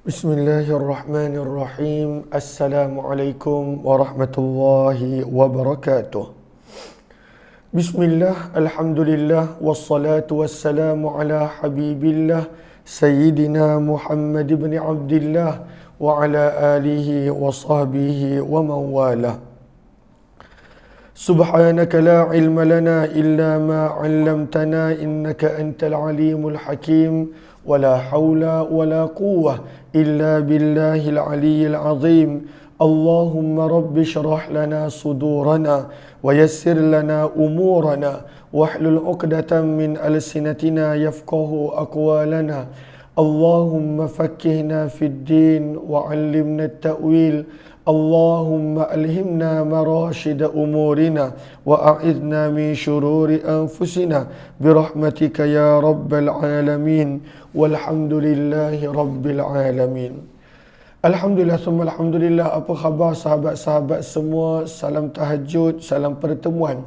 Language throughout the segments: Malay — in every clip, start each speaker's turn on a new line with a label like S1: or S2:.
S1: Bismillahirrahmanirrahim. Assalamualaikum warahmatullahi wabarakatuh. Bismillah, alhamdulillah, wassalatu wassalamu ala habibillah Sayyidina Muhammad ibn Abdillah wa ala alihi wa sahbihi wa mawalah. Subhanaka la ilma lana illa ma 'allamtana innaka antal alimul hakim. ولا حول ولا قوة إلا بالله العلي العظيم. اللهم رب اشرح لنا صدورنا ويسر لنا أمورنا واحلل عقدة من ألسنتنا يفقه أقوالنا. اللهم فكهنا في الدين وعلمنا التأويل. اللهم ألهمنا مراشد أمورنا وأعذنا من شرور أنفسنا برحمتك يا رب العالمين والحمد لله رب العالمين. Alhamdulillah, summa alhamdulillah. Apa khabar sahabat-sahabat semua? Salam tahajud, salam pertemuan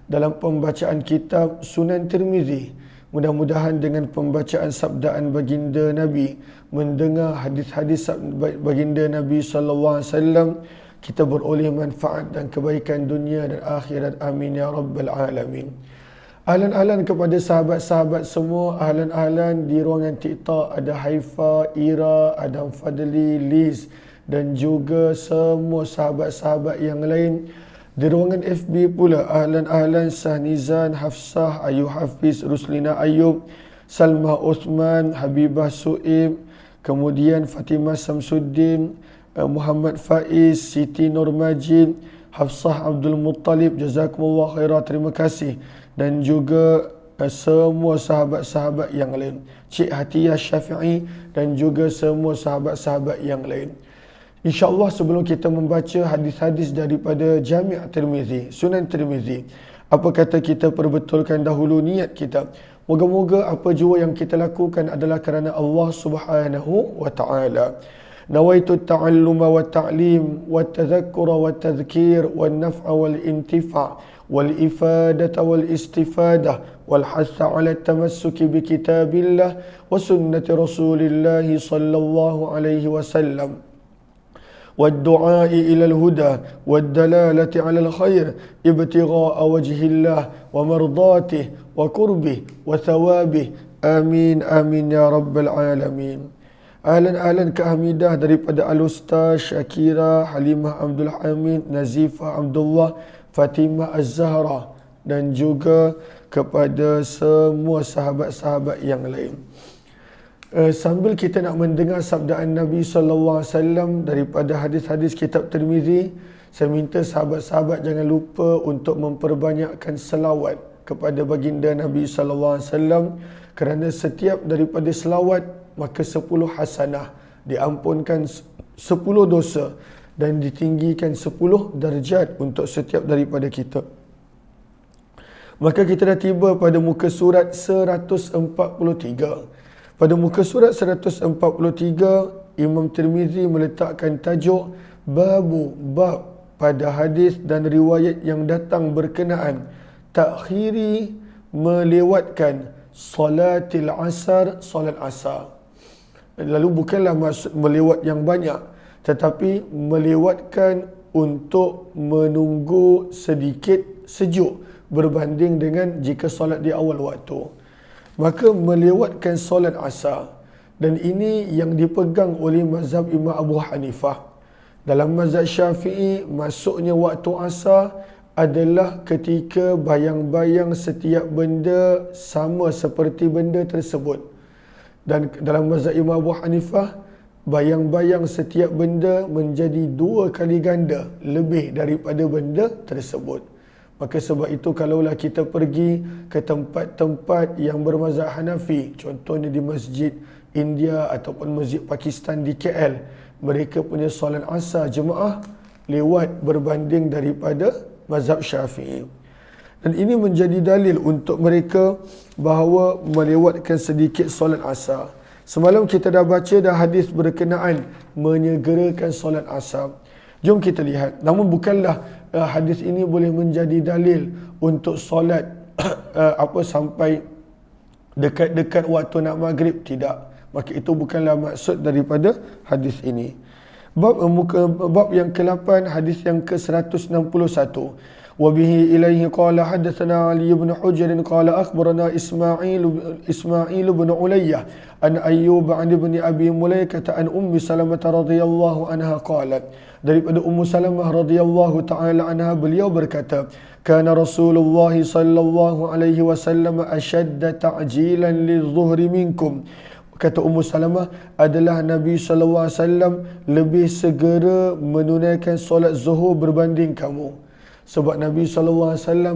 S1: dalam pembacaan kitab Sunan Tirmizi. Mudah-mudahan dengan pembacaan sabdaan baginda Nabi, mendengar hadis-hadis baginda Nabi sallallahu alaihi wasallam, kita beroleh manfaat dan kebaikan dunia dan akhirat. Amin ya rabbal alamin. Ahlan-ahlan kepada sahabat-sahabat semua. Ahlan-ahlan di ruangan TikTok ada Haifa, Ira, Adam Fadli, Liz dan juga semua sahabat-sahabat yang lain. Di ruangan FB pula ahlan-ahlan Sahnizan, Hafsah, Ayu Hafiz, Ruslina Ayub, Salma Osman, Habibah Suib, kemudian Fatimah Samsuddin, Muhammad Faiz, Siti Nur Majid, Hafsah Abdul Muttalib, jazakumullah khairah, terima kasih. Dan juga semua sahabat-sahabat yang lain, Cik Hatiyah Syafi'i dan juga semua sahabat-sahabat yang lain. InsyaAllah sebelum kita membaca hadis-hadis daripada Jami' Tirmizi, Sunan Tirmizi, apa kata kita perbetulkan dahulu niat kita. Moga-moga apa jua yang kita lakukan adalah kerana Allah Subhanahu wa ta'ala. Nawaitu ta'alluma wa ta'lim wa tadhakkura wa tadhkir wa naf'a wal intifa' wal ifadata wal istifadah wal hatha ala tamassuki bi kitabillah wa sunnati rasulillahi sallallahu alaihi wasallam. والدعاء إلى الهدى والدلالة على الخير ابتغاء وجه الله ومرضاته وقربه وثوابه. آمين آمين يا رب العالمين. Ahlan-ahlan kehamidah daripada Al-Ustaz Syakira, Halimah Abdul Hamid, Nazifah Abdullah, Fatimah Az-Zahra dan juga kepada semua sahabat-sahabat yang lain. Sambil kita nak mendengar sabdaan Nabi sallallahu alaihi wasallam daripada hadis-hadis kitab Tirmizi, saya minta sahabat-sahabat jangan lupa untuk memperbanyakkan selawat kepada baginda Nabi sallallahu alaihi wasallam, kerana setiap daripada selawat maka 10 hasanah, diampunkan 10 dosa dan ditinggikan 10 darjat untuk setiap daripada kita. Maka kita dah tiba pada muka surat 143. Pada muka surat 143, Imam Tirmizi meletakkan tajuk bab pada hadis dan riwayat yang datang berkenaan takhiri melewatkan salatil asar, salat asar. Lalu bukanlah maksud melewat yang banyak, tetapi melewatkan untuk menunggu sedikit sejuk berbanding dengan jika solat di awal waktu. Maka melewatkan solat asar, dan ini yang dipegang oleh mazhab Imam Abu Hanifah. Dalam mazhab Syafi'i, masuknya waktu asar adalah ketika bayang-bayang setiap benda sama seperti benda tersebut. Dan dalam mazhab Imam Abu Hanifah, bayang-bayang setiap benda menjadi 2 kali ganda lebih daripada benda tersebut. Maka sebab itu kalaulah kita pergi ke tempat-tempat yang bermazhab Hanafi, contohnya di Masjid India ataupun Masjid Pakistan di KL, mereka punya solat asar jemaah lewat berbanding daripada mazhab Syafi'i. Dan ini menjadi dalil untuk mereka bahawa melewatkan sedikit solat asar. Semalam kita dah baca dah hadis berkenaan menyegerakan solat asar. Jom kita lihat. Namun bukanlah hadis ini boleh menjadi dalil untuk solat sampai dekat-dekat waktu nak maghrib, tidak. Maka itu bukanlah maksud daripada hadis ini. Bab yang ke-8, hadis yang ke-161. Wa bihi ilaihi qala hadatsana Ali bin Hujr qala akhbarana Ismail bin Ulayyah an Ayyub an ibn Abi Mulaikah an Ummi Salamah radhiyallahu anha qalat, daripada Ummu Salamah radhiyallahu taala anha, beliau berkata, kana Rasulullah sallallahu alaihi wasallam ashadda ta'jilan lidh-dhuhri minkum. Kata Ummu Salamah, adalah Nabi sallallahu alaihi wasallam lebih segera menunaikan solat zuhur berbanding kamu. Sebab Nabi sallallahu alaihi wasallam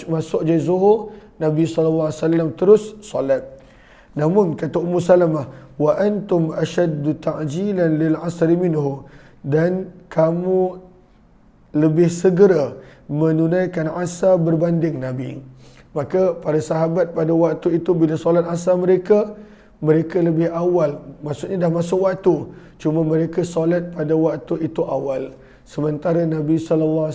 S1: masuk je zuhur, Nabi sallallahu alaihi wasallam terus solat. Namun kata Ummu Salamah, wa antum ashaddu ta'jilan lil asri minhu, dan kamu lebih segera menunaikan asar berbanding Nabi. Maka para sahabat pada waktu itu bila solat asar mereka lebih awal, maksudnya dah masuk waktu, cuma mereka solat pada waktu itu awal. Sementara Nabi SAW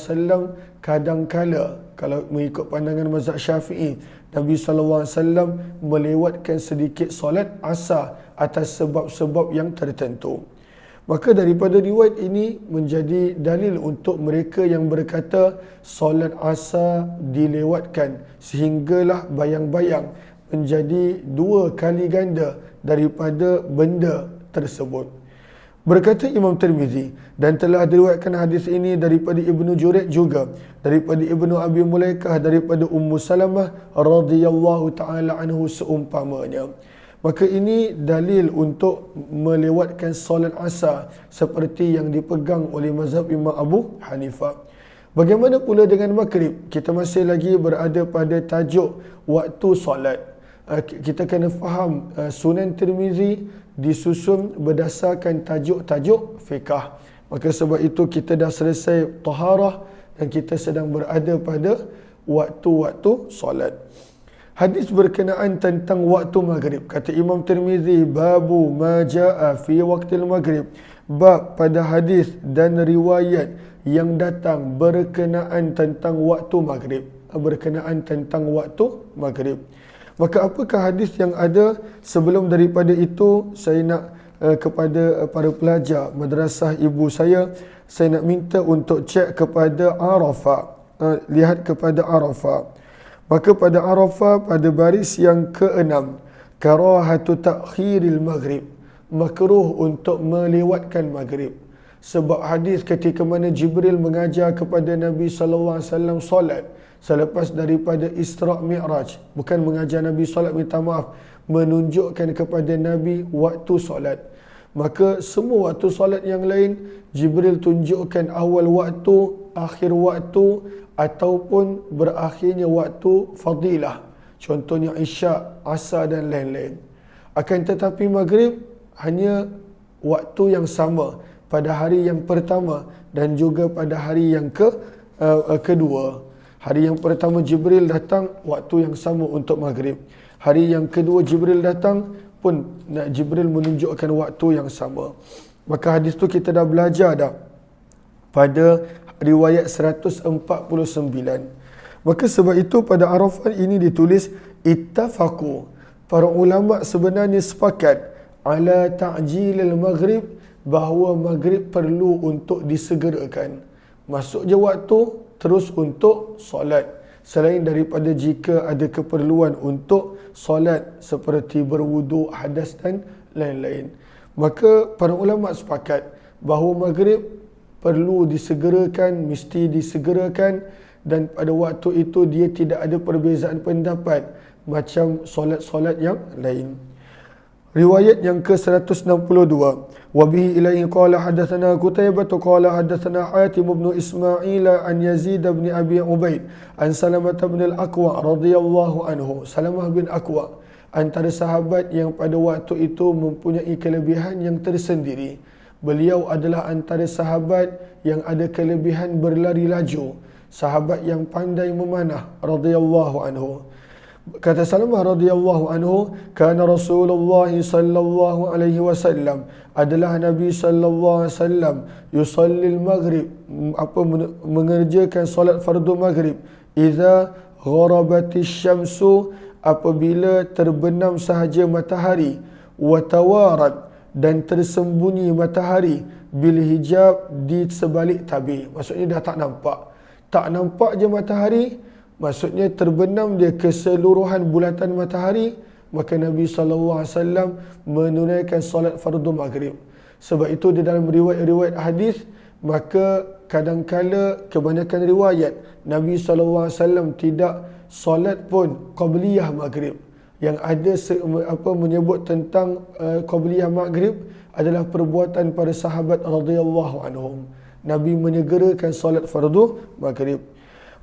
S1: kadang-kala, kalau mengikut pandangan mazhab Syafi'i, Nabi SAW melewatkan sedikit solat asar atas sebab-sebab yang tertentu. Maka daripada riwayat ini menjadi dalil untuk mereka yang berkata solat asar dilewatkan sehinggalah bayang-bayang menjadi 2 kali ganda daripada benda tersebut. Berkata Imam Tirmizi, dan telah diriwayatkan hadis ini daripada Ibnu Jurayj juga, daripada Ibnu Abi Mulaikah, daripada Ummu Salamah radhiyallahu taala anhu seumpamanya. Maka ini dalil untuk melewatkan solat asar seperti yang dipegang oleh mazhab Imam Abu Hanifah. Bagaimana pula dengan maghrib? Kita masih lagi berada pada tajuk waktu solat. Kita kena faham Sunan Tirmizi disusun berdasarkan tajuk-tajuk fiqh. Maka sebab itu kita dah selesai taharah dan kita sedang berada pada waktu-waktu solat. Hadis berkenaan tentang waktu maghrib. Kata Imam Tirmizi, babu ma jaa fi waqtil maghrib. Bab pada hadis dan riwayat yang datang berkenaan tentang waktu maghrib. Berkenaan tentang waktu maghrib. Maka apakah hadis yang ada sebelum daripada itu? Saya nak kepada para pelajar madrasah ibu saya nak minta untuk cek kepada Arafah. Lihat kepada Arafah. Maka pada Arafah pada baris yang ke-6, karahatu ta'khiril maghrib, makruh untuk melewatkan maghrib. Sebab hadis ketika mana Jibril mengajar kepada Nabi sallallahu alaihi wasallam solat selepas daripada Isra' Mi'raj, bukan mengajar Nabi solat, minta maaf, menunjukkan kepada Nabi waktu solat. Maka semua waktu solat yang lain Jibril tunjukkan awal waktu, akhir waktu, ataupun berakhirnya waktu fadilah. Contohnya Isya', Asar dan lain-lain. Akan tetapi maghrib hanya waktu yang sama pada hari yang pertama dan juga pada hari yang kedua. Hari yang pertama Jibril datang, waktu yang sama untuk maghrib. Hari yang kedua Jibril datang pun Jibril menunjukkan waktu yang sama. Maka hadis tu kita dah belajar dah pada riwayat 149. Maka sebab itu pada Arafah ini ditulis ittafaqu. Para ulama sebenarnya sepakat ala ta'jilil maghrib, bahawa maghrib perlu untuk disegerakan. Masuk je waktu terus untuk solat, selain daripada jika ada keperluan untuk solat seperti berwudu, hadas dan lain-lain. Maka para ulama sepakat bahawa maghrib perlu disegerakan, mesti disegerakan, dan pada waktu itu dia tidak ada perbezaan pendapat macam solat-solat yang lain. Riwayat yang ke-162. Wa bihi ilaihi qala hadatsana Qutaibah qala hadatsana Hatim bin Ismail an Yazid bin Abi Ubaid an Salamah bin al-Aqwa radhiyallahu anhu. Salamah bin Aqwa antara sahabat yang pada waktu itu mempunyai kelebihan yang tersendiri. Beliau adalah antara sahabat yang ada kelebihan berlari laju, sahabat yang pandai memanah radhiyallahu anhu. Kata Salamah radhiyallahu anhu, kana Rasulullah sallallahu alaihi wasallam, adalah Nabi sallallahu alaihi wasallam, yusalli al-maghrib, mengerjakan solat fardu maghrib, idza gharabatis syamsu, apabila terbenam sahaja matahari, wa tawarat, dan tersembunyi matahari, bil hijab, di sebalik tabir. Maksudnya dah tak nampak. Tak nampak je matahari, maksudnya terbenam dia keseluruhan bulatan matahari, maka Nabi SAW menunaikan solat fardu maghrib. Sebab itu di dalam riwayat-riwayat hadis, maka kadang-kala kebanyakan riwayat Nabi SAW tidak solat pun qabliyah maghrib. Yang ada menyebut tentang qabliyah maghrib adalah perbuatan para sahabat radhiyallahu anhum. Nabi menyegerakan solat fardu maghrib.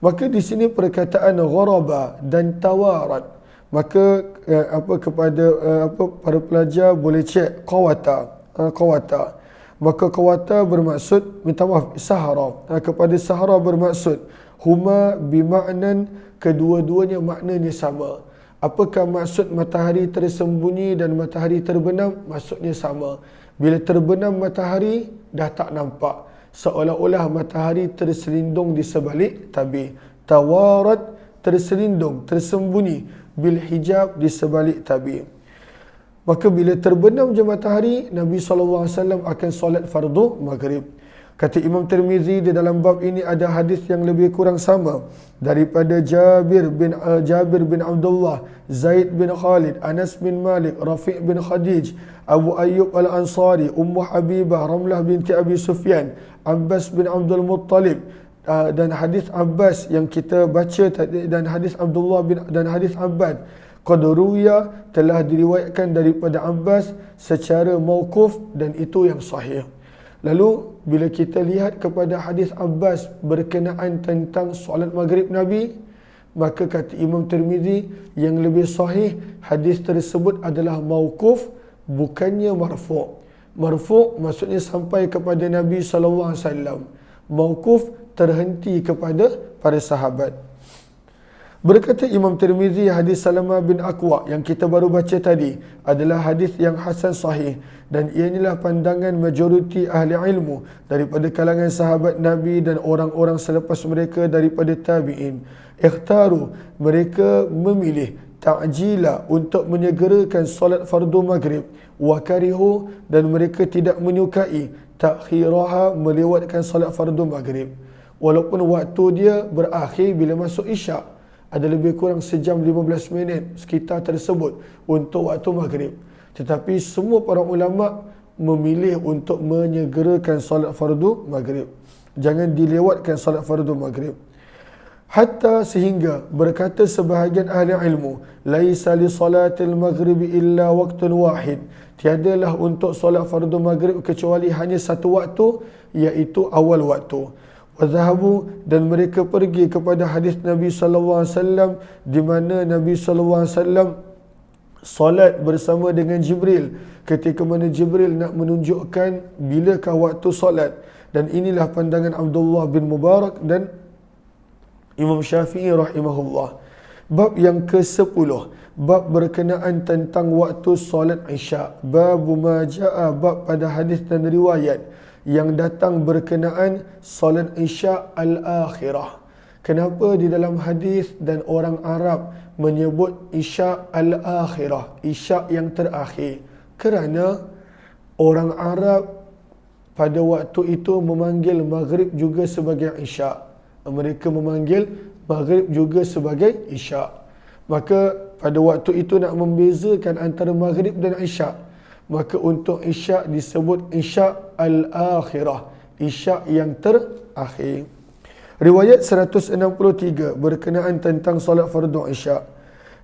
S1: Maka di sini perkataan gharaba dan tawarat, maka kepada para pelajar boleh cek qawata. Maka qawata bermaksud, minta maaf, sahara. Kepada sahara bermaksud huma bimaknan, kedua-duanya maknanya sama. Apakah maksud matahari tersembunyi dan matahari terbenam? Maksudnya sama. Bila terbenam matahari dah tak nampak, seolah-olah matahari terselindung di sebalik tabir. Tawarat, terselindung, tersembunyi, bil hijab, di sebalik tabir. Maka bila terbenam je matahari, Nabi SAW akan solat fardu maghrib. Kata Imam Tirmizi, di dalam bab ini ada hadis yang lebih kurang sama daripada Jabir bin Abdullah, Zaid bin Khalid, Anas bin Malik, Rafi' bin Khadij, Abu Ayyub Al-Ansari, Ummu Habibah, Ramlah binti Abi Sufyan, Abbas bin Abdul Muttalib, dan hadis Abbas yang kita baca tadi, dan hadis Abdullah dan hadis Abbas qad ruwiya, telah diriwayatkan daripada Abbas secara mauquf, dan itu yang sahih. Lalu bila kita lihat kepada hadis Abbas berkenaan tentang solat maghrib Nabi, maka kata Imam Tirmizi yang lebih sahih hadis tersebut adalah mauquf, bukannya marfu'. Marfu' maksudnya sampai kepada Nabi SAW. Mauquf terhenti kepada para sahabat. Berkata Imam Tirmizi, hadis Salamah bin Aqwa yang kita baru baca tadi adalah hadis yang hasan sahih, dan inilah pandangan majoriti ahli ilmu daripada kalangan sahabat Nabi dan orang-orang selepas mereka daripada tabi'in. Ikhtaru, mereka memilih ta'jila, untuk menyegerakan solat fardu maghrib, wa karihu, dan mereka tidak menyukai takhiraha, melewatkan solat fardu maghrib, walaupun waktu dia berakhir bila masuk isyak. Ada lebih kurang sejam 15 minit sekitar tersebut untuk waktu maghrib. Tetapi semua para ulama memilih untuk menyegerakan solat fardu maghrib. Jangan dilewatkan solat fardu maghrib. Hatta sehingga berkata sebahagian ahli ilmu, laisa li salatil maghribi illa waqtun wahid. Tiadalah untuk solat fardu maghrib kecuali hanya satu waktu, iaitu awal waktu. Wazahabu, dan mereka pergi kepada hadis Nabi SAW di mana Nabi SAW solat bersama dengan Jibril ketika mana Jibril nak menunjukkan bilakah waktu solat. Dan inilah pandangan Abdullah bin Mubarak dan Imam Syafi'i rahimahullah. Bab yang ke-10, bab berkenaan tentang waktu solat Isyak. Babu ma ja'a, bab pada hadis dan riwayat yang datang berkenaan solat Isyak al-akhirah. Kenapa di dalam hadis dan orang Arab menyebut Isyak al-akhirah, Isyak yang terakhir? Kerana orang Arab pada waktu itu memanggil maghrib juga sebagai Isyak. Mereka memanggil maghrib juga sebagai Isyak. Maka pada waktu itu nak membezakan antara maghrib dan Isyak, maka untuk Isyak disebut Isyak al-akhirah, Isyak yang terakhir. Riwayat 163 berkenaan tentang solat fardu Isyak.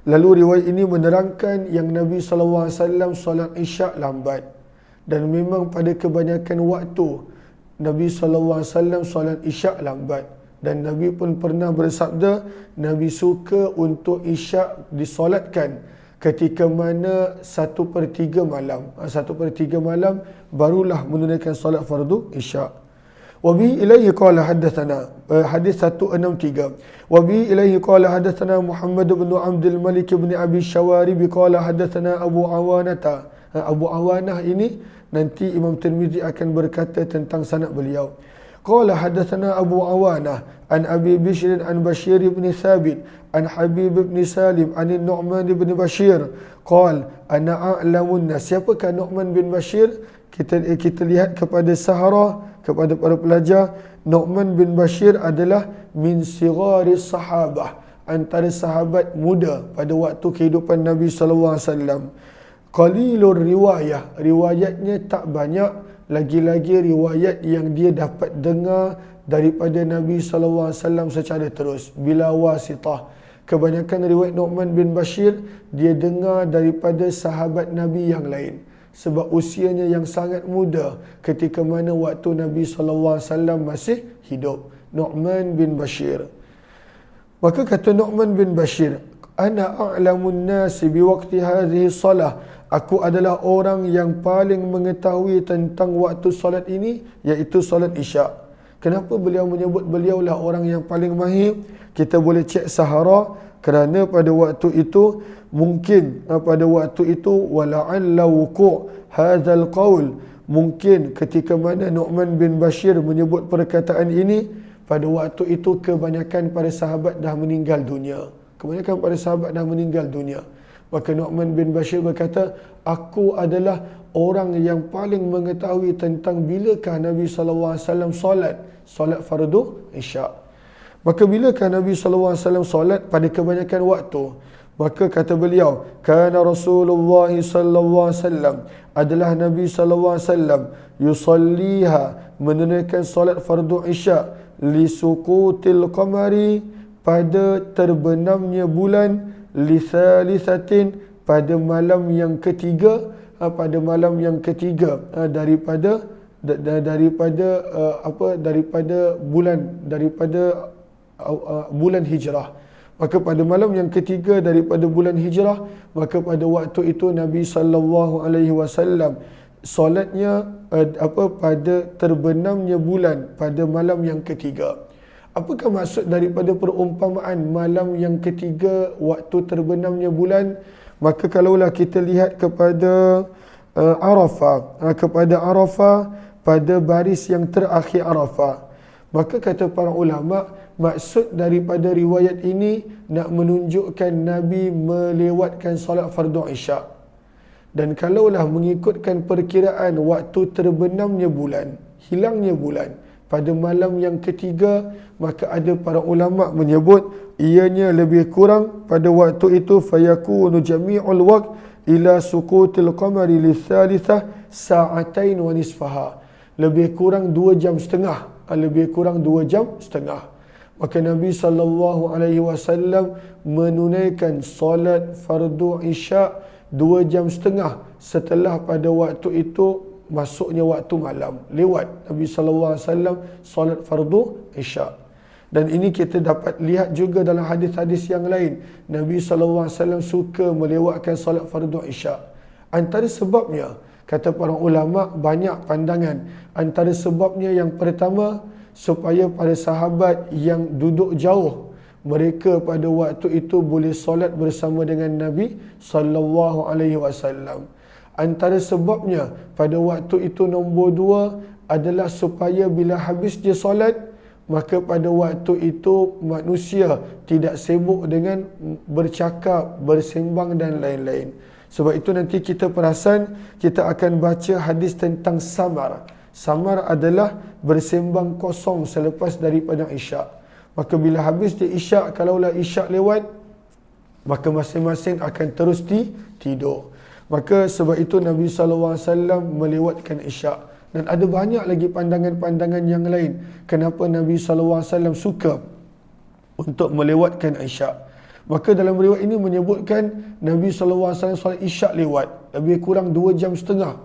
S1: Lalu riwayat ini menerangkan yang Nabi SAW solat Isyak lambat, dan memang pada kebanyakan waktu Nabi SAW solat Isyak lambat. Dan Nabi pun pernah bersabda, Nabi suka untuk Isyak disolatkan ketika mana 1/3 malam. 1/3 malam barulah menunaikan solat fardu Isyak. Wabi ilaihi qala haddatsana, hadis 163. Wabi ilaihi qala haddatsana Muhammad bin Abdul Malik bin Abi Syawarib qala haddatsana Abu Awanata. Abu Awanah ini nanti Imam Tirmizi akan berkata tentang sanad beliau. Qala haddatsana Abu Awanah an Abi Bishr an Bashir bin Thabit an Habib bin Salim an Nu'man bin Bashir qala ana a'lamun nas. Siapakah Nu'man bin Bashir? Kita lihat kepada Sahara, kepada para pelajar. Nu'man bin Bashir adalah min sigharis sahabah, antara sahabat muda pada waktu kehidupan Nabi sallallahu alaihi wasallam. Qalilur riwayah, riwayatnya tak banyak, lagi-lagi riwayat yang dia dapat dengar daripada Nabi sallallahu alaihi wasallam secara terus bila wasitah. Kebanyakan riwayat Nu'man bin Bashir dia dengar daripada sahabat Nabi yang lain, sebab usianya yang sangat muda ketika mana waktu Nabi sallallahu alaihi wasallam masih hidup. Nu'man bin Bashir. Maka kata Nu'man bin Bashir, ana a'lamun nasi biwaqti hadhihi salah. Aku adalah orang yang paling mengetahui tentang waktu solat ini, iaitu solat Isyak. Kenapa beliau menyebut beliaulah orang yang paling mahir? Kita boleh cek Sahara, kerana pada waktu itu mungkin pada waktu itu wala'alla wuqu' hadzal qaul, mungkin ketika mana Nu'man bin Bashir menyebut perkataan ini, pada waktu itu kebanyakan para sahabat dah meninggal dunia. Kebanyakan para sahabat dah meninggal dunia. Maka Nu'man bin Bashir berkata, aku adalah orang yang paling mengetahui tentang bilakah Nabi sallallahu alaihi wasallam solat fardu Isyak. Maka bilakah Nabi sallallahu alaihi wasallam solat? Pada kebanyakan waktu. Maka kata beliau, kana Rasulullah sallallahu alaihi wasallam, adalah Nabi sallallahu alaihi wasallam yusalliha, menunaikan solat fardu Isyak, li suqutil qamari, pada terbenamnya bulan, li thalithatin, pada malam yang ketiga, pada malam yang ketiga daripada bulan hijrah. Maka pada malam yang ketiga daripada bulan hijrah, maka pada waktu itu Nabi sallallahu alaihi wasallam solatnya pada terbenamnya bulan pada malam yang ketiga. Apakah maksud daripada perumpamaan malam yang ketiga waktu terbenamnya bulan? Maka kalaulah kita lihat kepada Arafah, pada baris yang terakhir Arafah, maka kata para ulama, maksud daripada riwayat ini nak menunjukkan Nabi melewatkan solat fardu Isyak. Dan kalaulah mengikutkan perkiraan waktu terbenamnya bulan, hilangnya bulan pada malam yang ketiga, maka ada para ulama menyebut ianya lebih kurang pada waktu itu fayakunu jami'ul waqt ila suqutil qamari lithalithah sa'atain wa nisfaha, lebih kurang 2 jam setengah, lebih kurang 2 jam setengah. Maka Nabi sallallahu alaihi wasallam menunaikan solat fardu Isyak 2 jam setengah setelah pada waktu itu masuknya waktu malam, lewat Nabi sallallahu alaihi wasallam solat fardu Isyak. Dan ini kita dapat lihat juga dalam hadis-hadis yang lain, Nabi sallallahu alaihi wasallam suka melewatkan solat fardu Isyak. Antara sebabnya, kata para ulama, banyak pandangan. Antara sebabnya yang pertama, supaya para sahabat yang duduk jauh, mereka pada waktu itu boleh solat bersama dengan Nabi sallallahu alaihi wasallam. Antara sebabnya pada waktu itu nombor 2 adalah supaya bila habis dia solat, maka pada waktu itu manusia tidak sibuk dengan bercakap, bersembang dan lain-lain. Sebab itu nanti kita perasan, kita akan baca hadis tentang samar. Samar adalah bersembang kosong selepas daripada Isyak. Maka bila habis dia Isyak, kalaulah Isyak lewat, maka masing-masing akan terus tidur. Maka sebab itu Nabi sallallahu alaihi wasallam melewatkan Isyak. Dan ada banyak lagi pandangan-pandangan yang lain kenapa Nabi sallallahu alaihi wasallam suka untuk melewatkan Isyak. Maka dalam riwayat ini menyebutkan Nabi sallallahu alaihi wasallam solat Isyak lewat lebih kurang 2 jam setengah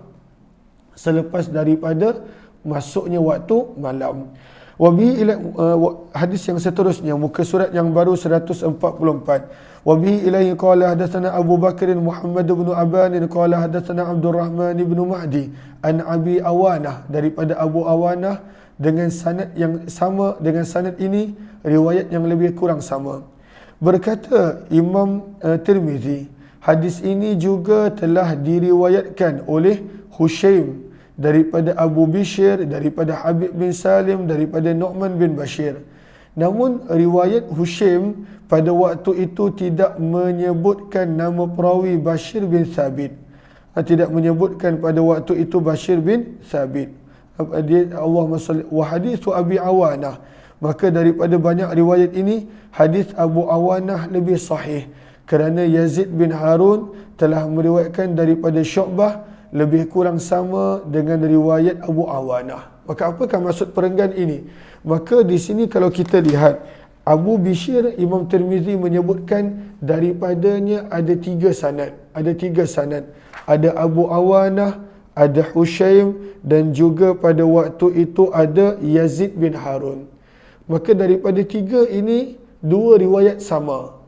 S1: selepas daripada masuknya waktu malam. Wabihi hadis yang seterusnya, muka surat yang baru 144. Wabihi ilaihi qala hadatsana Abu Bakr Muhammad bin Aban qala hadatsana Abdul Rahman bin Mahdi an Abi Awanah, daripada Abu Awanah dengan sanad yang sama, dengan sanad ini riwayat yang lebih kurang sama. Berkata Imam Tirmizi, hadis ini juga telah diriwayatkan oleh Hushaim daripada Abu Bishr, daripada Habib bin Salim, daripada Nu'man bin Bashir. Namun riwayat Hushaim pada waktu itu tidak menyebutkan nama perawi Bashir bin Thabit. Tidak menyebutkan pada waktu itu Bashir bin Thabit. Allahumma salli wa hadithu Abi Awanah. Maka daripada banyak riwayat ini, hadis Abu Awanah lebih sahih kerana Yazid bin Harun telah meriwayatkan daripada Syu'bah lebih kurang sama dengan riwayat Abu Awanah. Maka apakah maksud perenggan ini? Maka di sini kalau kita lihat Abu Bishr, Imam Tirmizi menyebutkan daripadanya ada tiga sanad. Ada Abu Awanah, ada Hushaim dan juga pada waktu itu ada Yazid bin Harun. Maka daripada tiga ini dua riwayat sama.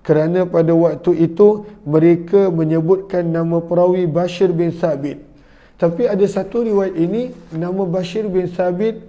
S1: Kerana pada waktu itu mereka menyebutkan nama perawi Bashir bin Thabit. Tapi ada satu riwayat ini, nama Bashir bin Thabit,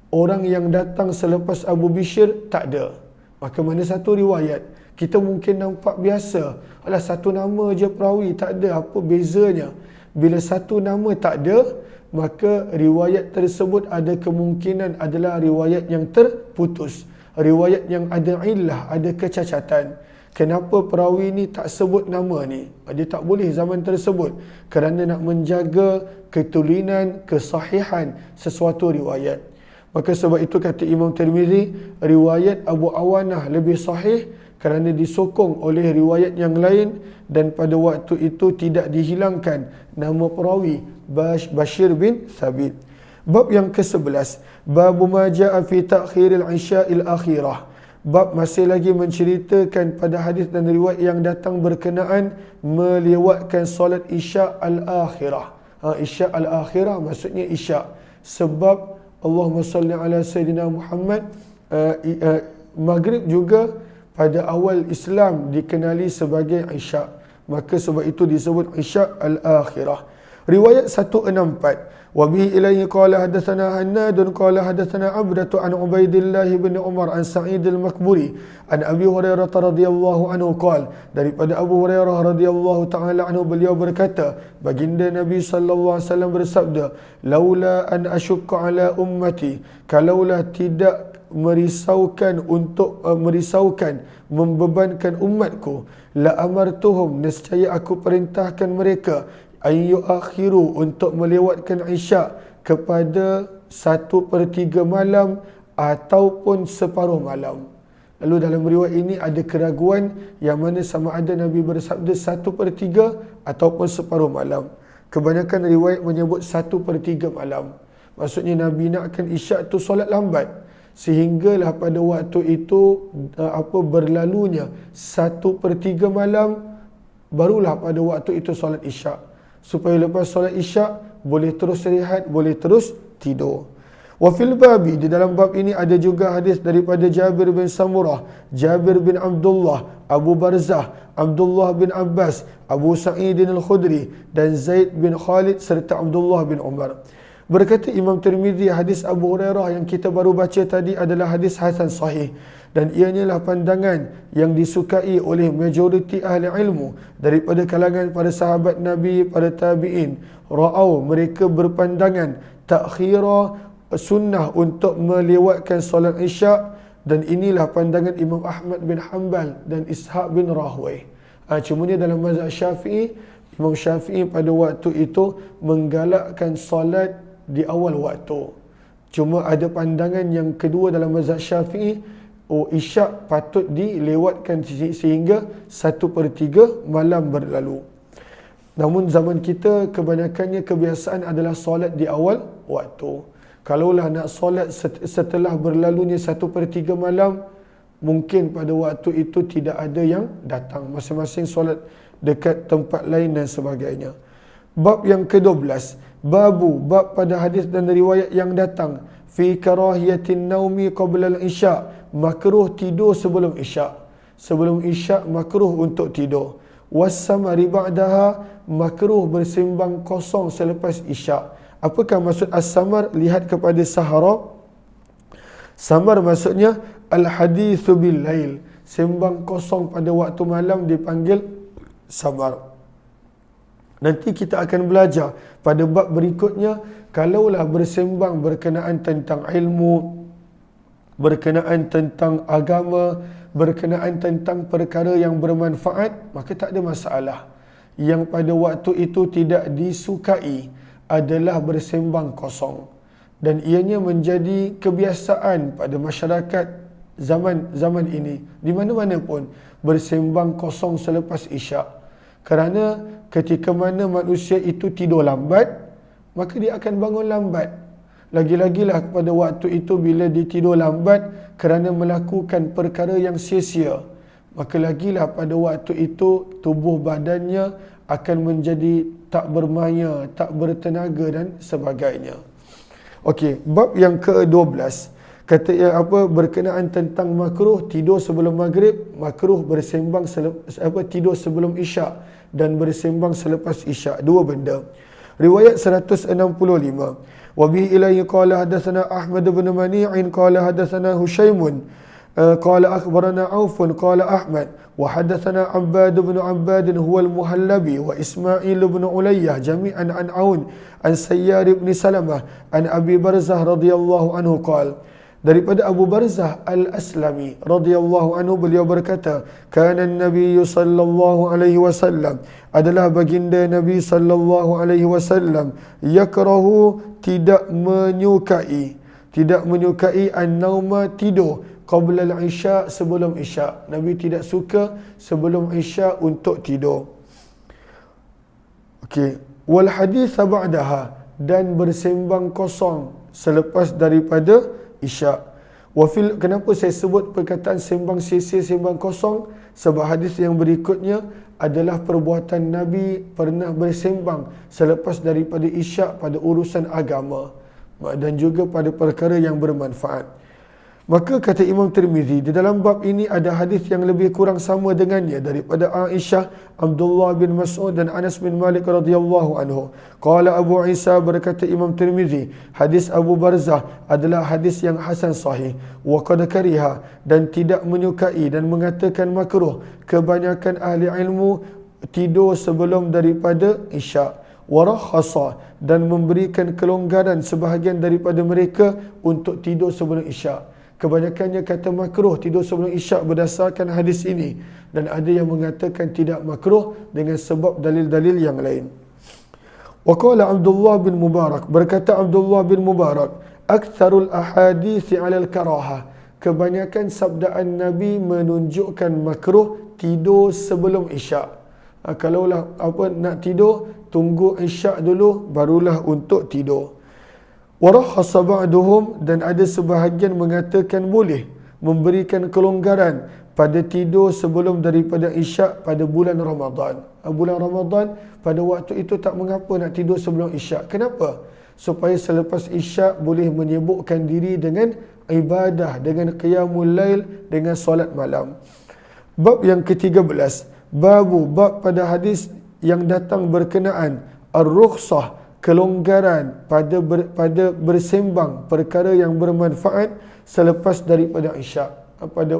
S1: orang yang datang selepas Abu Bishr tak ada. Maka mana satu riwayat kita mungkin nampak biasa, alah satu nama je perawi, tak ada apa bezanya. Bila satu nama tak ada, maka riwayat tersebut ada kemungkinan adalah riwayat yang terputus, riwayat yang ada illah, ada kecacatan. Kenapa perawi ni tak sebut nama ni? Dia tak boleh zaman tersebut kerana nak menjaga ketulinan, kesahihan sesuatu riwayat. Maka sebab itu kata Imam Tirmizi, riwayat Abu Awanah lebih sahih kerana disokong oleh riwayat yang lain dan pada waktu itu tidak dihilangkan nama perawi Bashir bin Thabit. Bab yang ke-11, bab ma jaa fi ta'khiril isya'il akhirah. Bab masih lagi menceritakan pada hadis dan riwayat yang datang berkenaan melewatkan solat isya' al-akhirah. Isya' al-akhirah maksudnya isya'. Sebab Allahumma salli ala Sayyidina Muhammad, maghrib juga pada awal Islam dikenali sebagai isya'. Maka sebab itu disebut isya' al-akhirah. Riwayat 164. Wa bihi ilaihi qala hadatsana Hannadun qala hadatsana Abdatu an Ubaidillah bin Umar an Sa'id al-Makburi an Abi Hurairah radhiyallahu anhu qala, daripada Abu Hurairah radhiyallahu taala anhu beliau berkata, baginda Nabi sallallahu alaihi wasallam bersabda, laula an asyqa ala ummati, kalaulah tidak merisaukan membebankan umatku, la amartuhum, nescaya aku perintahkan mereka, ayyu akhiru, untuk melewatkan isya' kepada 1/3 malam ataupun separuh malam. Lalu dalam riwayat ini ada keraguan yang mana sama ada Nabi bersabda 1/3 ataupun separuh malam. Kebanyakan riwayat menyebut 1/3 malam. Maksudnya Nabi nakkan isya' tu solat lambat, sehinggalah pada waktu itu berlalunya 1/3 malam, barulah pada waktu itu solat isya', supaya lepas solat isya' boleh terus rehat, boleh terus tidur. Wa fil babi, di dalam bab ini ada juga hadis daripada Jabir bin Samurah, Jabir bin Abdullah, Abu Barzah, Abdullah bin Abbas, Abu Sa'id al-Khudri dan Zaid bin Khalid serta Abdullah bin Umar. Berkata Imam Tirmizi, hadis Abu Hurairah yang kita baru baca tadi adalah hadis hasan sahih, dan ianyalah pandangan yang disukai oleh majoriti ahli ilmu daripada kalangan para sahabat Nabi, para tabi'in. Ra'au, mereka berpandangan takhira sunnah untuk melewatkan solat isya', dan inilah pandangan Imam Ahmad bin Hanbal dan Ishaq bin Rahway. Cumanya dalam mazhab Syafi'i, Imam Syafi'i pada waktu itu menggalakkan solat di awal waktu. Cuma ada pandangan yang kedua dalam mazhab Syafi'i, isya' patut dilewatkan sehingga 1/3 malam berlalu. Namun zaman kita kebanyakannya kebiasaan adalah solat di awal waktu. Kalaulah nak solat setelah berlalunya 1/3 malam, mungkin pada waktu itu tidak ada yang datang, masing-masing solat dekat tempat lain dan sebagainya. Bab yang ke-12, bab pada hadis dan riwayat yang datang fi karahiyatin naumi qabla al-isya', makruh tidur sebelum isya'. Sebelum isya' makruh untuk tidur. Was-samari ba'daha, makruh bersembang kosong selepas isya'. Apakah maksud as-samar? Lihat kepada sahara. Samar maksudnya al-hadithu bil-lail, sembang kosong pada waktu malam dipanggil samar. Nanti kita akan belajar pada bab berikutnya, kalaulah bersembang berkenaan tentang ilmu, berkenaan tentang agama, berkenaan tentang perkara yang bermanfaat, maka tak ada masalah. Yang pada waktu itu tidak disukai adalah bersembang kosong, dan ianya menjadi kebiasaan pada masyarakat zaman ini, di mana-mana pun bersembang kosong selepas isyak. Kerana ketika mana manusia itu tidur lambat, maka dia akan bangun lambat. Lagi-lagilah pada waktu itu bila dia tidur lambat kerana melakukan perkara yang sia-sia, maka lagilah pada waktu itu tubuh badannya akan menjadi tak bermaya, tak bertenaga dan sebagainya. Okey, bab yang ke-12 kata berkenaan tentang makruh tidur sebelum maghrib, makruh bersembang tidur sebelum isyak dan bersembang selepas isyak. Dua benda. Riwayat 165. Wa bi ilayhi qala hadatsana Ahmad bin Mani'in qala hadatsana Hushaimun qala akhbarana Auf qala Ahmad wa hadatsana Abbad bin Abbad huwa al-Muhallabi wa Ismail bin Ulayyah jami'an an Aun an Sayyar bin Salamah an Abi Barzah radhiyallahu anhu qala, daripada Abu Barzah Al-Aslami radhiyallahu anhu, beliau berkata, kana Nabi sallallahu alaihi wasallam, adalah baginda Nabi sallallahu alaihi wasallam, yakrahu, tidak menyukai an-nauma, tidur, qabla al-isya, sebelum isya. Nabi tidak suka sebelum isya untuk tidur. Okey, wal hadis ba'daha, dan bersembang kosong selepas daripada isyak. Kenapa saya sebut perkataan sembang sia-sia, sembang kosong? Sebab hadis yang berikutnya adalah perbuatan Nabi pernah bersembang selepas daripada isyak pada urusan agama dan juga pada perkara yang bermanfaat. Maka kata Imam Tirmizi, di dalam bab ini ada hadis yang lebih kurang sama dengannya daripada Aisyah, Abdullah bin Mas'ud dan Anas bin Malik radhiyallahu anhu. Qala Abu Isa, berkata Imam Tirmizi, hadis Abu Barzah adalah hadis yang hasan sahih. Wa qad kariha, dan tidak menyukai dan mengatakan makruh kebanyakan ahli ilmu tidur sebelum daripada isyak. Wa rakhasa, dan memberikan kelonggaran sebahagian daripada mereka untuk tidur sebelum isyak. Kebanyakannya kata makruh tidur sebelum isyak berdasarkan hadis ini, dan ada yang mengatakan tidak makruh dengan sebab dalil-dalil yang lain. Wa qala Abdullah bin Mubarak, berkata Abdullah bin Mubarak, aktsarul ahadits 'ala al-karahah, kebanyakan sabdaan Nabi menunjukkan makruh tidur sebelum isyak. Kalaulah nak tidur, tunggu isyak dulu barulah untuk tidur. Warakhasa ba'duhum, dan ada sebahagian mengatakan boleh memberikan kelonggaran pada tidur sebelum daripada isyak pada bulan Ramadan. Bulan Ramadan pada waktu itu tak mengapa nak tidur sebelum isyak. Kenapa? Supaya selepas isyak boleh menyibukkan diri dengan ibadah, dengan qiyamul lail, dengan solat malam. Bab yang ke-13, bab pada hadis yang datang berkenaan ar-rukhsah, kelonggaran pada bersembang perkara yang bermanfaat selepas daripada isyak.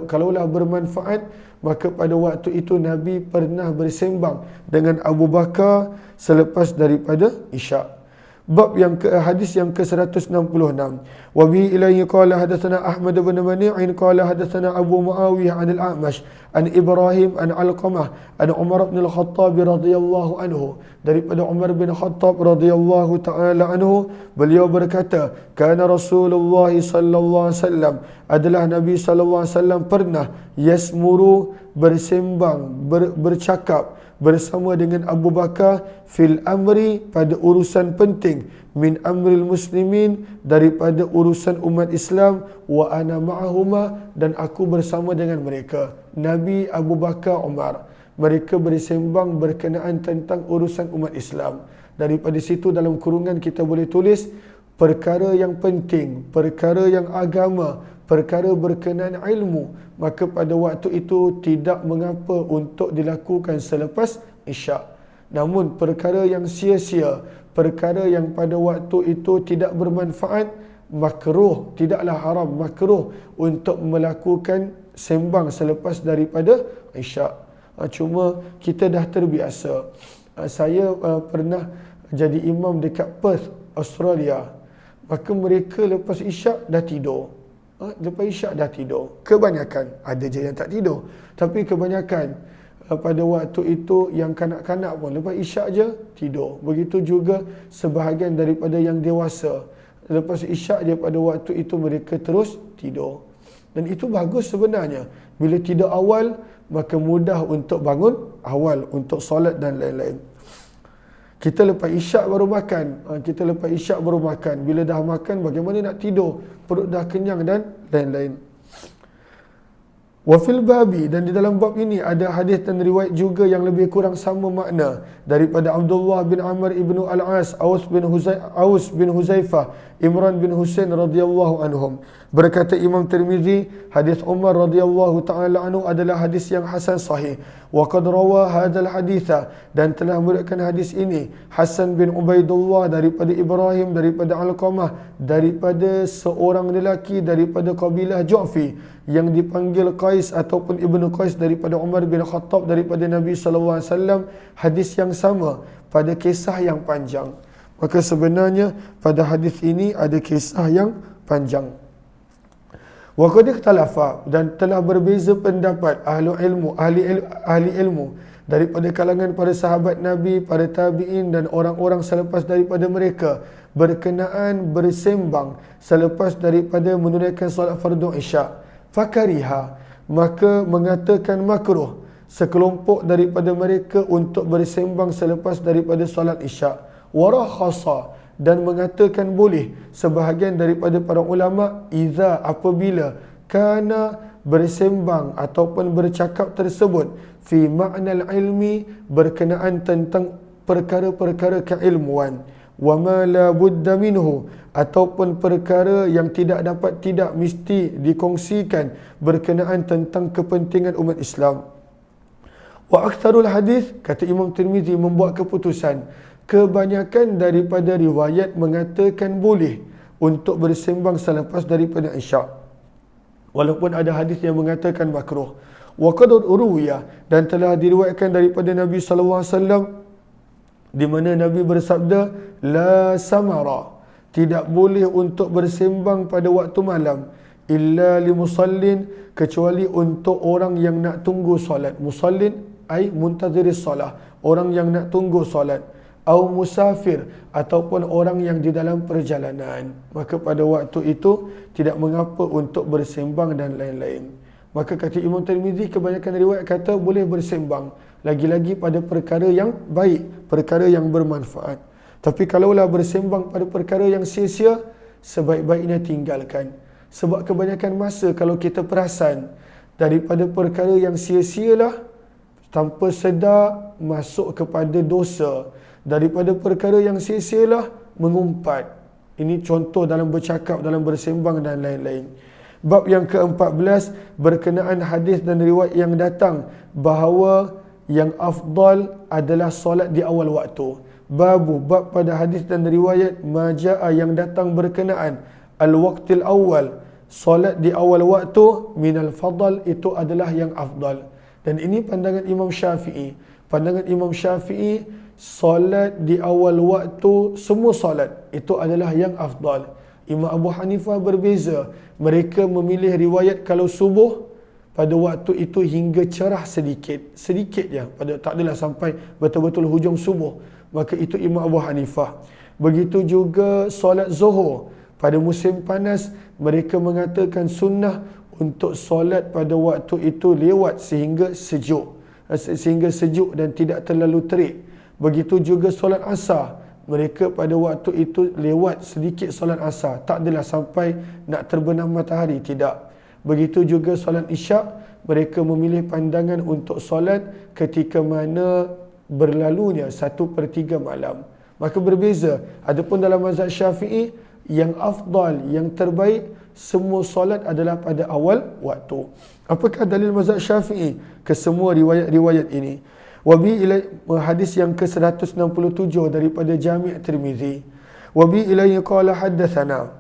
S1: Kalaulah bermanfaat, maka pada waktu itu Nabi pernah bersembang dengan Abu Bakar selepas daripada isyak. Bab yang hadis yang ke-166. Wa bi ilaihi qala hadatsana Ahmad bin Mani'in qala hadatsana Abu Muawiyah 'an al-A'mash an Ibrahim an Alqamah an Umar bin Al-Khattab radhiyallahu anhu, daripada Umar bin Khattab radhiyallahu taala anhu, beliau berkata, kana Rasulullah sallallahu alaihi wasallam, adalah Nabi sallallahu alaihi wasallam pernah yasmuru, bersembang, bercakap bersama dengan Abu Bakar fil amri, pada urusan penting, min amril muslimin, daripada urusan umat Islam, wa ana ma'ahuma, dan aku bersama dengan mereka. Nabi, Abu Bakar, Umar, mereka bersembang berkenaan tentang urusan umat Islam. Daripada situ dalam kurungan kita boleh tulis perkara yang penting, perkara yang agama, perkara berkenaan ilmu, maka pada waktu itu tidak mengapa untuk dilakukan selepas isyak. Namun perkara yang sia-sia, perkara yang pada waktu itu tidak bermanfaat, makruh, tidaklah haram, makruh untuk melakukan sembang selepas daripada isyak. Cuma kita dah terbiasa. Saya pernah jadi imam dekat Perth, Australia. Maka mereka lepas isyak dah tidur. lepas isyak dah tidur. Kebanyakan, ada je yang tak tidur, tapi kebanyakan pada waktu itu yang kanak-kanak pun lepas isyak je tidur. Begitu juga sebahagian daripada yang dewasa, lepas isyak je pada waktu itu mereka terus tidur. Dan itu bagus sebenarnya. Bila tidur awal, maka mudah untuk bangun awal untuk solat dan lain-lain. Kita lepas isyak baru makan. Bila dah makan, bagaimana nak tidur? Perut dah kenyang dan lain-lain. Wafil babi, dan di dalam bab ini ada hadis dan riwayat juga yang lebih kurang sama makna daripada Abdullah bin Amr ibn Al-As, Aus bin Huzaifah, Imran bin Husain radhiyallahu anhum. Berkata Imam Tirmizi, hadis Umar radhiyallahu taala anhu adalah hadis yang hasan sahih. Wa qad rawa hadzal haditha, dan telah meriwayatkan hadis ini Hasan bin Ubaidullah daripada Ibrahim daripada Alqamah daripada seorang lelaki daripada kabilah Ju'fi yang dipanggil Qais ataupun Ibnu Qais daripada Umar bin Khattab daripada Nabi sallallahu alaihi wasallam, hadis yang sama pada kisah yang panjang. Maka sebenarnya pada hadis ini ada kisah yang panjang. Wa qad ikhtalafa, dan telah berbeza pendapat ahli ilmu daripada kalangan para sahabat Nabi, para tabi'in dan orang-orang selepas daripada mereka berkenaan bersembang selepas daripada menunaikan solat fardu isyak. Fakariha, maka mengatakan makruh sekelompok daripada mereka untuk bersembang selepas daripada solat isyak. Warakhasa, dan mengatakan boleh sebahagian daripada para ulama iza, apabila kana bersembang ataupun bercakap tersebut fi ma'nal ilmi, berkenaan tentang perkara-perkara keilmuan, wa ma la budda minhu, ataupun perkara yang tidak mesti dikongsikan berkenaan tentang kepentingan umat Islam. Wa aktsarul hadis, kata Imam Tirmizi membuat keputusan, kebanyakan daripada riwayat mengatakan boleh untuk bersembang selepas daripada isyak, walaupun ada hadis yang mengatakan makruh. Wa qad urwiya, dan telah diriwayatkan daripada Nabi sallallahu alaihi wasallam di mana Nabi bersabda, la samara, tidak boleh untuk bersembang pada waktu malam, illa li musallin, kecuali untuk orang yang nak tunggu solat. Musallin ai muntaziris solah, orang yang nak tunggu solat. Au musafir, ataupun orang yang di dalam perjalanan, maka pada waktu itu tidak mengapa untuk bersembang dan lain-lain. Maka kata Imam Tirmizi, kebanyakan riwayat kata boleh bersembang, lagi-lagi pada perkara yang baik, perkara yang bermanfaat. Tapi kalaulah bersembang pada perkara yang sia-sia, sebaik-baiknya tinggalkan. Sebab kebanyakan masa kalau kita perasan daripada perkara yang sia-sialah, tanpa sedar masuk kepada dosa. Daripada perkara yang sia-sialah mengumpat. Ini contoh dalam bercakap, dalam bersembang dan lain-lain. Bab yang ke-14 berkenaan hadis dan riwayat yang datang bahawa yang afdal adalah solat di awal waktu. Bab pada hadis dan riwayat majaa yang datang berkenaan al-waqtil awal, solat di awal waktu, minal fadal, itu adalah yang afdal. Dan ini pandangan Imam Syafi'i. Pandangan Imam Syafi'i, solat di awal waktu, semua solat itu adalah yang afdal. Imam Abu Hanifah berbeza. Mereka memilih riwayat kalau subuh pada waktu itu hingga cerah sedikit je, tak adalah sampai betul-betul hujung subuh. Maka itu Imam Abu Hanifah. Begitu juga solat zuhur pada musim panas, mereka mengatakan sunnah untuk solat pada waktu itu lewat sehingga sejuk dan tidak terlalu terik. Begitu juga solat asar, mereka pada waktu itu lewat sedikit solat asar, tak adalah sampai nak terbenam matahari, tidak. Begitu juga solat isyak, mereka memilih pandangan untuk solat ketika mana berlalunya 1/3 malam. Maka berbeza. Adapun dalam mazhab Syafi'i, yang afdal, yang terbaik, semua solat adalah pada awal waktu. Apakah dalil mazhab Syafi'i ke semua riwayat-riwayat ini? Wabi ilai, hadis yang ke-167 daripada Jami' Tirmizi. Wabi ilaihi qala haddathana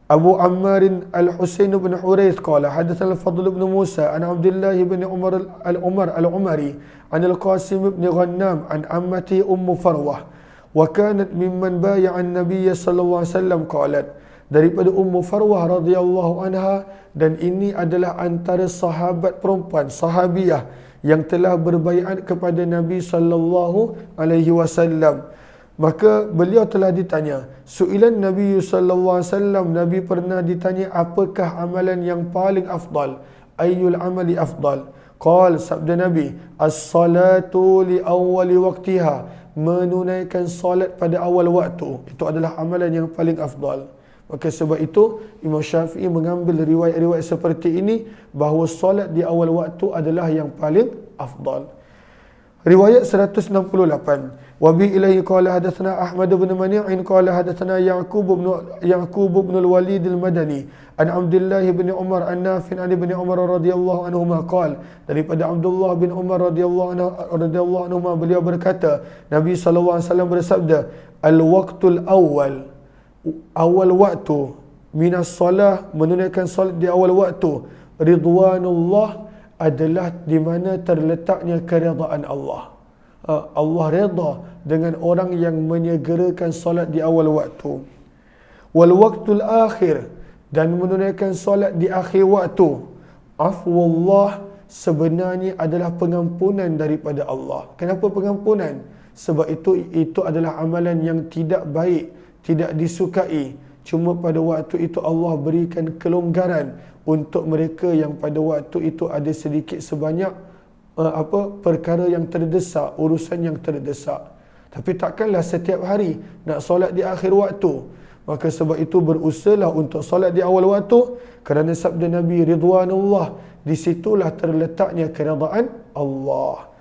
S1: Abu Ammar al-Husain bin Hurayth qala hadathana al-Fadl bin Musa an Abdullah bin Umar al-Umari an al-Qasim bin Ghannam an ammati Ummu Farwah wa kanat mimman bay'a an-nabiy sallallahu alaihi wasallam qalat, daripada Ummu Farwah radhiyallahu anha, dan ini adalah antara sahabat perempuan, sahabiah yang telah berbaiat kepada Nabi sallallahu alaihi wasallam. Maka beliau telah ditanya, su'ilan Nabi sallallahu alaihi wasallam, Nabi pernah ditanya apakah amalan yang paling afdal? Ayyul amali afdal? Qal, sabda Nabi, as-salatu li awwali waqtiha, menunaikan solat pada awal waktu. Itu adalah amalan yang paling afdal. Maka sebab itu Imam Syafi'i mengambil riwayat-riwayat seperti ini bahawa solat di awal waktu adalah yang paling afdal. Riwayat 168. Wa bi ilaihi qala hadatsana Ahmad bin Mani'in qala hadatsana Ya'qub bin al-Walid al-Madani an Abdullah bin Umar an Nafi' an ibn Umar radhiyallahu anhuma qala, daripada Abdullah bin Umar radhiyallahu anhuma beliau berkata, Nabi sallallahu alaihi wasallam bersabda, al-waqtul awal waktu minas salah, menunaikan salat di awal waktu, ridwanullah, adalah di mana terletaknya keredaan Allah. Allah redha dengan orang yang menyegerakan solat di awal waktu. Wal waqtul akhir, dan menunaikan solat di akhir waktu, afwullah, sebenarnya adalah pengampunan daripada Allah. Kenapa pengampunan? Sebab itu adalah amalan yang tidak baik, tidak disukai. Cuma pada waktu itu Allah berikan kelonggaran untuk mereka yang pada waktu itu ada sedikit sebanyak perkara yang terdesak, urusan yang terdesak. Tapi takkanlah setiap hari nak solat di akhir waktu. Maka sebab itu berusahalah untuk solat di awal waktu, kerana sabda Nabi ridwanullah, disitulah terletaknya keredaan Allah.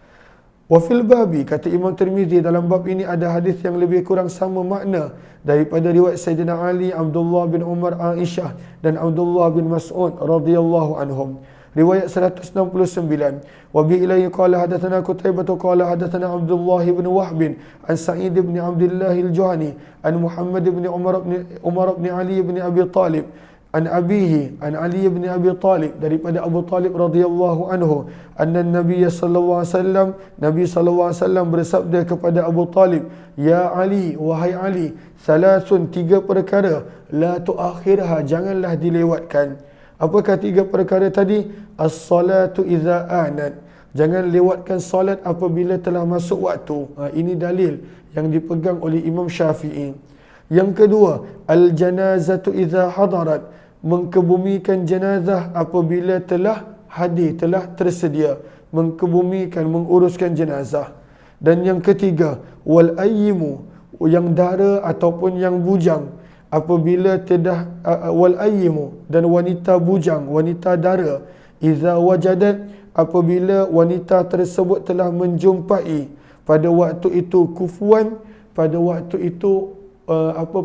S1: Wa fil babi, kata Imam Tirmizi, dalam bab ini ada hadis yang lebih kurang sama makna daripada riwayat Sayyidina Ali, Abdullah bin Umar, Aisyah dan Abdullah bin Mas'ud radhiyallahu anhum. Riwayat 169. Wa bi ilaihi qala hadatsana Qutaibah qala hadatsana Abdullah bin Wahb an Sa'id bin Abdullah al-Juhani an Muhammad bin Umar bin Ali bin Abi Talib an abihi an Ali bin Abi Talib, daripada Abu Talib radhiyallahu anhu, anna Nabi sallallahu alaihi wasallam, Nabi sallallahu alaihi wasallam bersabda kepada Abu Talib, ya Ali, wahai Ali, salasun, tiga perkara, la tuakhirha, janganlah dilewatkan. Apakah tiga perkara tadi? As-salatu idza anat, jangan lewatkan solat apabila telah masuk waktu. Ini dalil yang dipegang oleh Imam Syafi'i. Yang kedua, al-janazatu idza hadarat, mengkebumikan jenazah apabila telah hadir, telah tersedia, mengkebumikan, menguruskan jenazah. Dan yang ketiga, wal ayyimu, yang dara ataupun yang bujang, apabila wal ayyimu, dan wanita bujang, wanita dara, idza wajadat, apabila wanita tersebut telah menjumpai pada waktu itu kufuan, pada waktu itu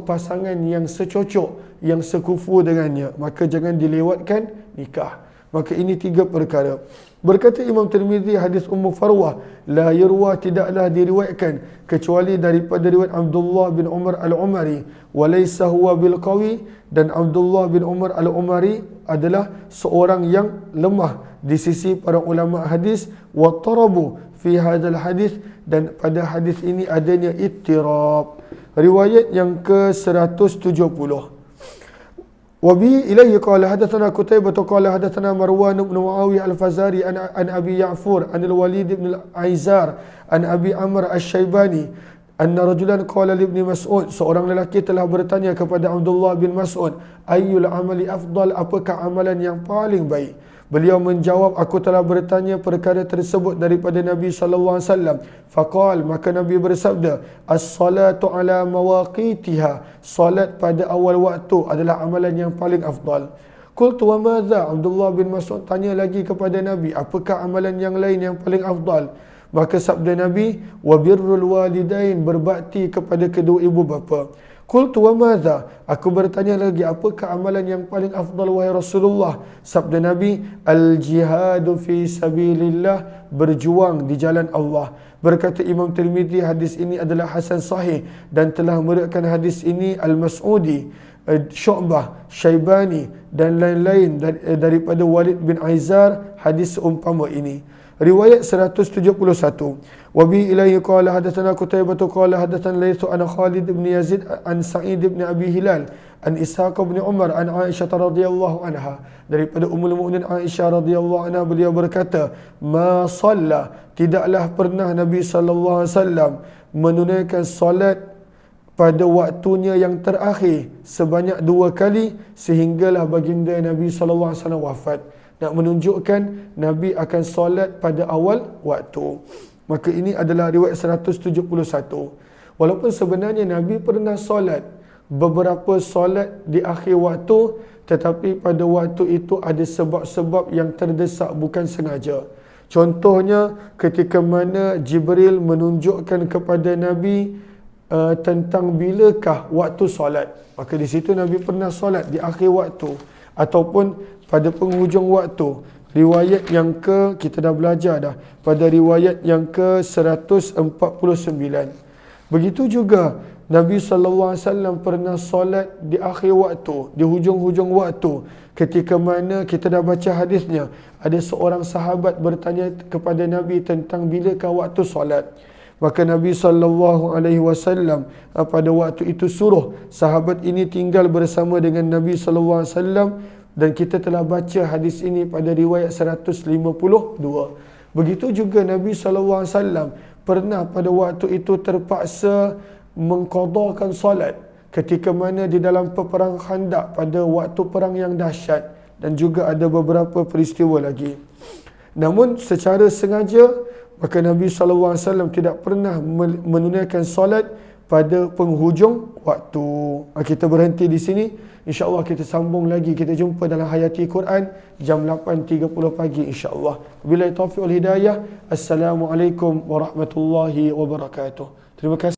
S1: pasangan yang secocok, yang sekufu dengannya, maka jangan dilewatkan nikah. Maka ini tiga perkara. Berkata Imam Tirmizi, hadis Ummu Farwah, la yurwa, tidaklah diriwayatkan kecuali daripada riwayat Abdullah bin Umar al-Umari, wa laysa huwa bil qawi, dan Abdullah bin Umar al-Umari adalah seorang yang lemah di sisi para ulama hadis, wa tarabu fi hadzal hadis, dan pada hadis ini adanya ittirab. Riwayat yang ke-170. Wabi ilaihi qala hadatsana Qutaibah qala hadatsana Marwan bin Muawiyah al-Fazari an Abi Ya'fur an al-Walid bin al-Aizar an Abi Amr asy-Syaibani anna rajulan qala li Ibn Mas'ud, seorang lelaki telah bertanya kepada Abdullah bin Mas'ud, ayyul amali afdal, apakah amalan yang paling baik? Beliau menjawab, aku telah bertanya perkara tersebut daripada Nabi sallallahu alaihi wasallam. Faqal, maka Nabi bersabda, as-salatu ala mawaqitiha, salat pada awal waktu adalah amalan yang paling afdal. Qultu wa madza? Abdullah bin Mas'ud tanya lagi kepada Nabi, apakah amalan yang lain yang paling afdal? Maka sabda Nabi, wa birrul walidain, berbakti kepada kedua ibu bapa. Qultu wa madza? Aku bertanya lagi, apakah amalan yang paling afdal wahai Rasulullah? Sabda Nabi, al-jihadu fi sabilillah, berjuang di jalan Allah. Berkata Imam Tirmizi, hadis ini adalah hasan sahih, dan telah meriwayatkan hadis ini Al-Mas'udi, Syu'bah, Syaibani dan lain-lain daripada Walid bin Aizar hadis seumpama ini. Riwayat 171. Wa bi ilaihi qala hadatsana Qutaibah qala hadatsana Laits an Khalid bin Yazid an Sa'id bin Abi Hilal an Ishaq bin Umar an Aisyah radhiyallahu anha, daripada Ummul Mukminin Aisyah radhiyallahu anha, beliau berkata, ma shalla, tidaklah pernah Nabi sallallahu alaihi wasallam menunaikan solat pada waktunya yang terakhir sebanyak 2 kali sehinggalah baginda Nabi sallallahu alaihi wasallam wafat. Nak menunjukkan Nabi akan solat pada awal waktu. Maka ini adalah riwayat 171. Walaupun sebenarnya Nabi pernah solat beberapa solat di akhir waktu, tetapi pada waktu itu ada sebab-sebab yang terdesak, bukan sengaja. Contohnya ketika mana Jibril menunjukkan kepada Nabi tentang bilakah waktu solat, maka di situ Nabi pernah solat di akhir waktu ataupun pada penghujung waktu. Riwayat yang kita dah belajar dah pada riwayat yang ke-149. Begitu juga Nabi SAW pernah solat di akhir waktu, di hujung-hujung waktu, ketika mana kita dah baca hadisnya, ada seorang sahabat bertanya kepada Nabi tentang bilakah waktu solat. Maka Nabi SAW pada waktu itu suruh sahabat ini tinggal bersama dengan Nabi SAW, dan kita telah baca hadis ini pada riwayat 152. Begitu juga Nabi SAW pernah pada waktu itu terpaksa mengqadakan solat ketika mana di dalam peperang Khandaq pada waktu perang yang dahsyat, dan juga ada beberapa peristiwa lagi. Namun secara sengaja, maka Nabi SAW tidak pernah menunaikan solat pada penghujung waktu. Kita berhenti di sini. InsyaAllah kita sambung lagi. Kita jumpa dalam Hayati Quran jam 8.30 pagi insyaAllah. Wabillahi taufiq wal hidayah. Assalamualaikum warahmatullahi wabarakatuh. Terima kasih.